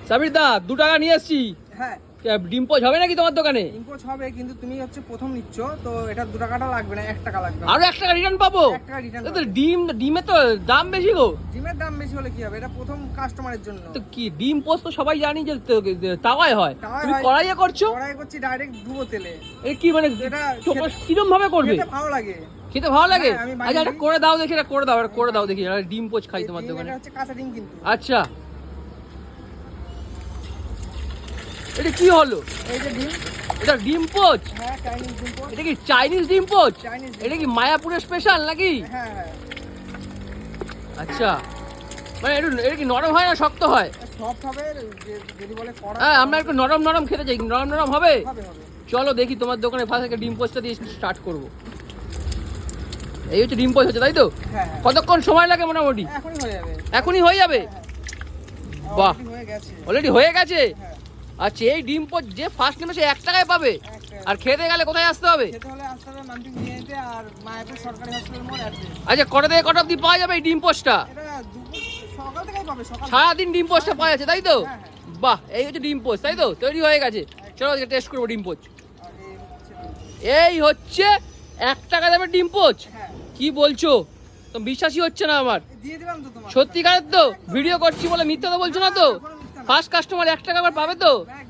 সাবির দা 2 টাকা নিয়ে আসছি। হ্যাঁ ডিম পোচ হবে নাকি তোমার দোকানে? ডিম পোচ হবে, কিন্তু তুমি হচ্ছে প্রথম নিচ্ছ তো এটা 2 টাকাটা লাগবে না, 1 টাকা লাগবে। আরো 1 টাকা রিটার্ন পাবো? 1 টাকা রিটার্ন তো ডিমে তো দাম বেশি গো। ডিমের দাম বেশি হলে কি হবে, এটা প্রথম কাস্টমারের জন্য। তো কি ডিম পোচ তো সবাই জানি যে তাওয়ায় হয়, তুমি হয়। কড়াইয়ে করছো? কড়াই করছি ডাইরেক্ট ডুবো তেলে। এ কি মানে এটা কিরম ভাবে করবে? এটা ভালো লাগে, খেতে ভালো লাগে? হ্যাঁ, আমি আচ্ছা এটা করে দাও দেখি, এটা করে দাও, এটা করে দাও দেখি, ডিম পোচ খাই তোমার ডিম, দোকানে। এটা হচ্ছে কাঁচা ডিম কিন্তু। আচ্ছা এটা কি হলো? এই যে ডিম, এটা ডিম পোচ? হ্যাঁ চাইনিজ ডিম পোচ। এটা কি চাইনিজ ডিম পোচ? চাইনিজ ডিম এটা কি মায়াপুরের স্পেশাল নাকি? হ্যাঁ হ্যাঁ আচ্ছা মানে এটা কি নরম হয় না শক্ত হয়? সফট হবে, যদি বলে কড়া। হ্যাঁ আমরা একটু নরম নরম খেতে চাই, নরম নরম হবে? হবে হবে। চলো দেখি তোমার দোকানে ফার্স্ট থেকে ডিম পোচটা দিয়ে স্টার্ট করব। এই হচ্ছে ডিম পোচ হচ্ছে তাই তো? হ্যাঁ কতক্ষণ সময় লাগে মোটামুটি? এখনই হয়ে যাবে। এখনই হয়ে যাবে? বাহ Already হয়ে গেছে। অলরেডি হয়ে গেছে। হ্যাঁ আচ্ছা এই ডিম পোচ যে ফার্স্ট নেবে সে 1 টাকায় পাবে, 1 টাকা। আর খেতে গেলে কোথায় আসতে হবে? খেতে হলে আসতে হবে মান্টি নিয়ে যেতে, আর মায়াপুর সরকারি হসপিটাল মোড় অ্যাড্রেস। আচ্ছা কটা থেকে কটা অবধি পাওয়া যাবে এই ডিম পোচটা? এটা সকাল থেকেই পাবে, সকাল। সারাদিন ডিম পোচটা পাওয়া যাচ্ছে তাই তো? হ্যাঁ হ্যাঁ। বাহ এই হচ্ছে ডিম পোচ তাই তো, তৈরি হয়ে গেছে। চলো টেস্ট করবো ডিম পোচ। আর এই হচ্ছে ডিম। এই হচ্ছে 1 টাকা দামের ডিম পোচ। হ্যাঁ কি বলছো? তো বিশ্বাসই হচ্ছে না আমার। দিয়ে দিলাম তো তোমার। সত্যিকারের তো? ভিডিও করছি বলে মিথ্যা তো বলছো না তো? ফার্স্ট কাস্টমার 1 টাকা আবার পাবে তো? একদম